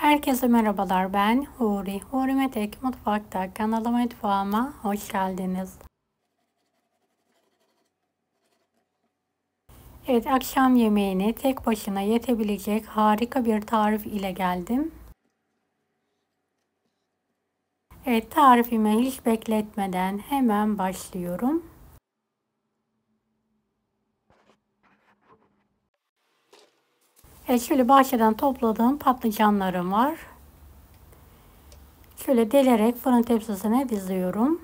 Herkese merhabalar, ben Huri. Huri Metek Mutfak'ta kanalıma, mutfağıma hoş geldiniz. Evet, akşam yemeğini tek başına yetebilecek harika bir tarif ile geldim. Evet, tarifime hiç bekletmeden hemen başlıyorum. Evet, şöyle bahçeden topladığım patlıcanlarım var. Şöyle delerek fırın tepsisine diziyorum.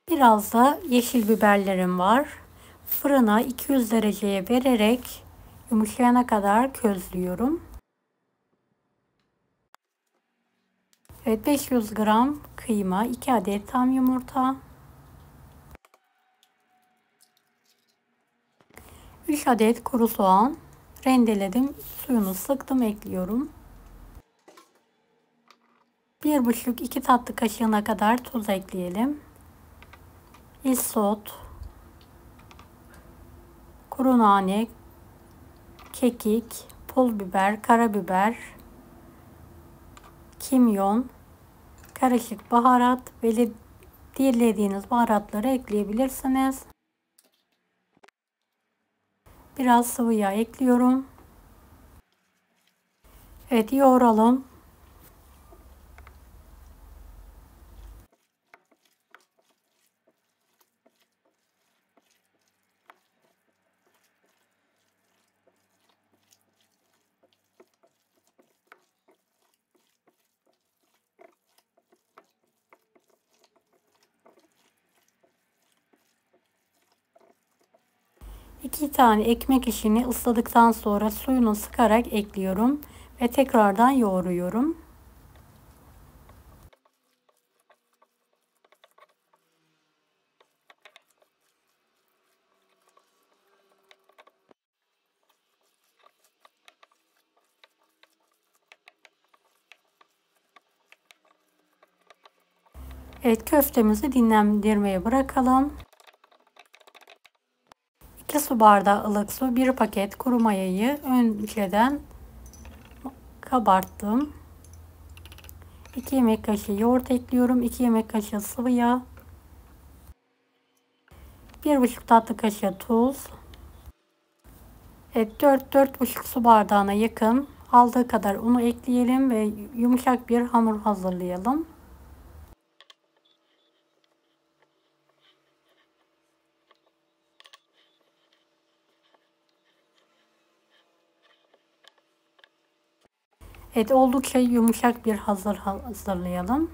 Biraz da yeşil biberlerim var. Fırına 200 dereceye vererek yumuşayana kadar közlüyorum. Evet, 500 gram kıyma, 2 adet tam yumurta, 3 adet kuru soğan rendeledim, suyunu sıktım, ekliyorum. 1,5-2 tatlı kaşığına kadar tuz ekleyelim. Isot, kuru nane, kekik, pul biber, karabiber, kimyon, karışık baharat ve dilediğiniz baharatları ekleyebilirsiniz. Biraz sıvı yağ ekliyorum. Evet, yoğuralım. İki tane ekmek işini ısladıktan sonra suyunu sıkarak ekliyorum ve tekrardan yoğuruyorum. Evet, köftemizi dinlendirmeye bırakalım. 2 su bardağı ılık su, 1 paket kuru mayayı önceden kabarttım. 2 yemek kaşığı yoğurt ekliyorum. 2 yemek kaşığı sıvı yağ. 1,5 tatlı kaşığı tuz. Evet, 4-4,5 su bardağına yakın aldığı kadar unu ekleyelim ve yumuşak bir hamur hazırlayalım. Evet, oldukça yumuşak bir hazırlayalım.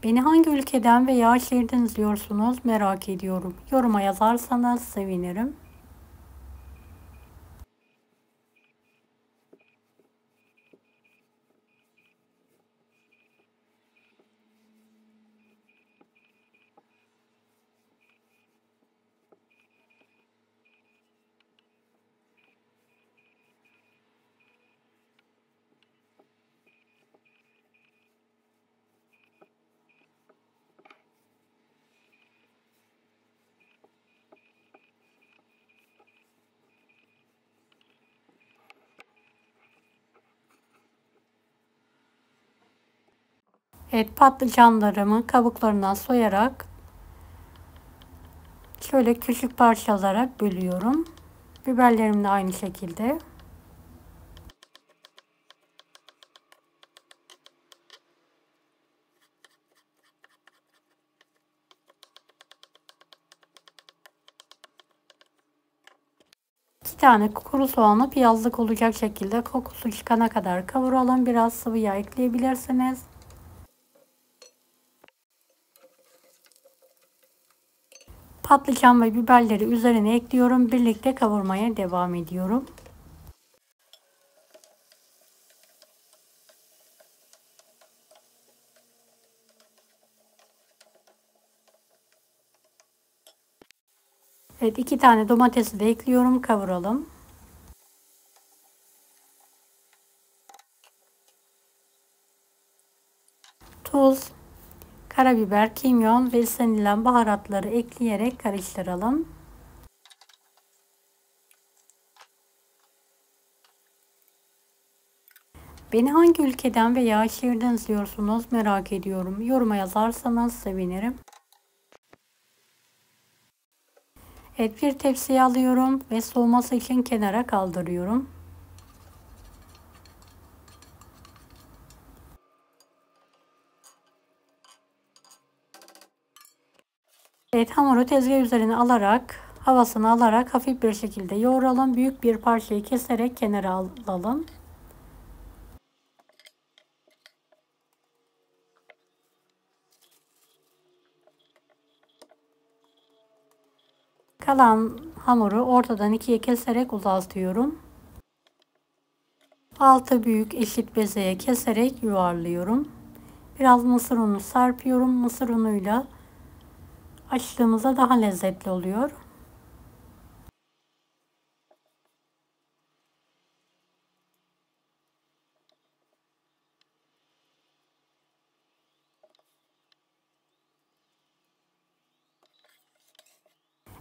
Beni hangi ülkeden veya şehirden izliyorsunuz merak ediyorum. Yoruma yazarsanız sevinirim. Evet, patlıcanlarımı kabuklarından soyarak şöyle küçük parçalara bölüyorum. Biberlerim de aynı şekilde. İki tane kuru soğanı piyazlık olacak şekilde kokusu çıkana kadar kavuralım. Biraz sıvı yağ ekleyebilirsiniz. Patlıcan ve biberleri üzerine ekliyorum. Birlikte kavurmaya devam ediyorum. Evet, 2 tane domatesi de ekliyorum. Kavuralım. Tuz, karabiber, kimyon ve istenilen baharatları ekleyerek karıştıralım. Beni hangi ülkeden veya şehirden izliyorsunuz merak ediyorum. Yoruma yazarsanız sevinirim. Evet, bir tepsiye alıyorum ve soğuması için kenara kaldırıyorum. Evet, hamuru tezgah üzerine alarak, havasını alarak hafif bir şekilde yoğuralım. Büyük bir parçayı keserek kenara alalım. Kalan hamuru ortadan ikiye keserek uzaltıyorum. Altı büyük eşit bezeye keserek yuvarlıyorum. Biraz mısır unu serpiyorum. Mısır unuyla açtığımızda daha lezzetli oluyor.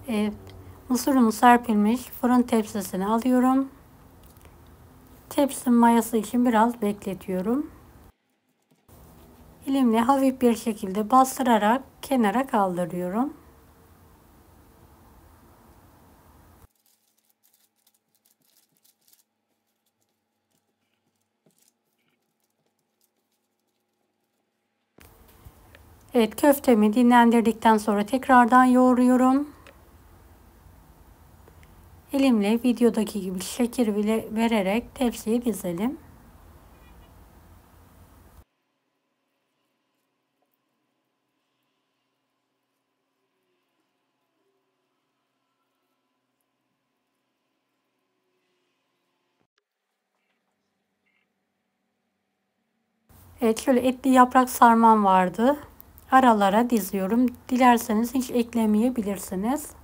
Evet, mısır unu serpilmiş fırın tepsisini alıyorum. Tepsinin mayası için biraz bekletiyorum. Elimle hafif bir şekilde bastırarak kenara kaldırıyorum. Evet, köftemi dinlendirdikten sonra tekrardan yoğuruyorum. Elimle videodaki gibi şekil vererek tepsiye dizelim. Evet, şöyle etli yaprak sarmam vardı. Aralara diziyorum. Dilerseniz hiç eklemeyebilirsiniz.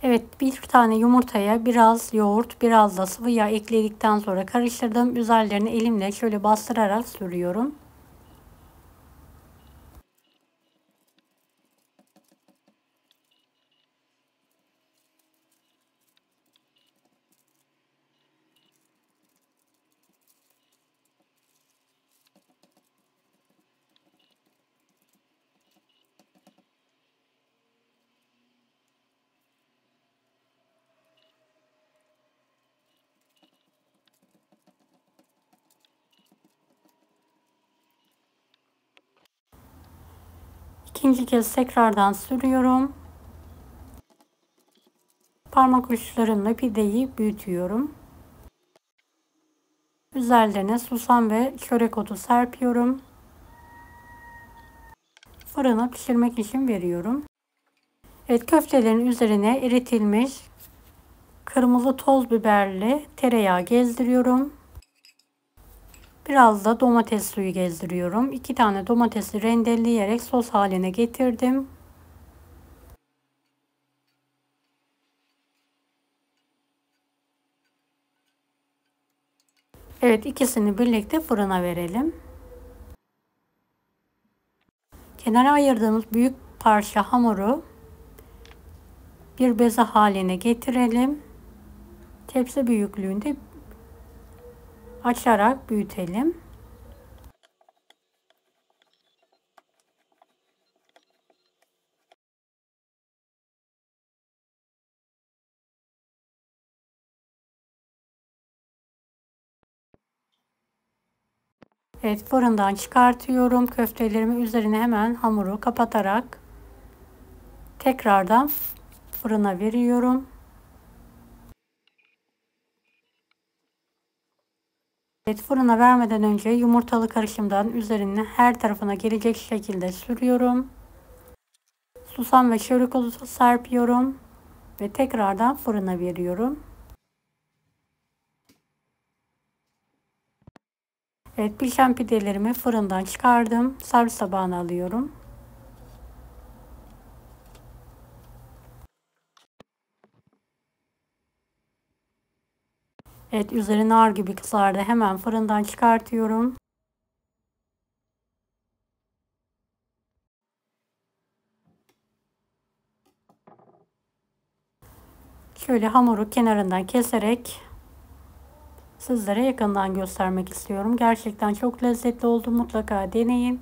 Evet, bir tane yumurtaya biraz yoğurt, biraz da sıvı yağ ekledikten sonra karıştırdım. Üzerlerine elimle şöyle bastırarak sürüyorum. İkinci kez tekrardan sürüyorum. Parmak uçlarımla pideyi büyütüyorum. Üzerlerine susam ve çörek otu serpiyorum. Fırına pişirmek için veriyorum. Evet, köftelerin üzerine eritilmiş kırmızı toz biberli tereyağı gezdiriyorum. Biraz da domates suyu gezdiriyorum. 2 tane domatesi rendeleyerek sos haline getirdim. Evet, ikisini birlikte fırına verelim. Kenara ayırdığımız büyük parça hamuru bir beze haline getirelim. Tepsi büyüklüğünde açarak büyütelim. Evet, fırından çıkartıyorum. Köftelerimi üzerine hemen hamuru kapatarak tekrardan fırına veriyorum. Evet, fırına vermeden önce yumurtalı karışımdan üzerine her tarafına gelecek şekilde sürüyorum. Susam ve çörek otu serpiyorum ve tekrardan fırına veriyorum. Evet, pişen pidelerimi fırından çıkardım. Servis tabağına alıyorum. Evet, üzeri nar gibi kızardı. Hemen fırından çıkartıyorum. Şöyle hamuru kenarından keserek sizlere yakından göstermek istiyorum. Gerçekten çok lezzetli oldu. Mutlaka deneyin.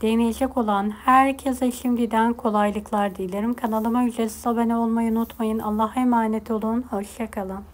Deneyecek olan herkese şimdiden kolaylıklar dilerim. Kanalıma ücretsiz abone olmayı unutmayın. Allah'a emanet olun. Hoşça kalın.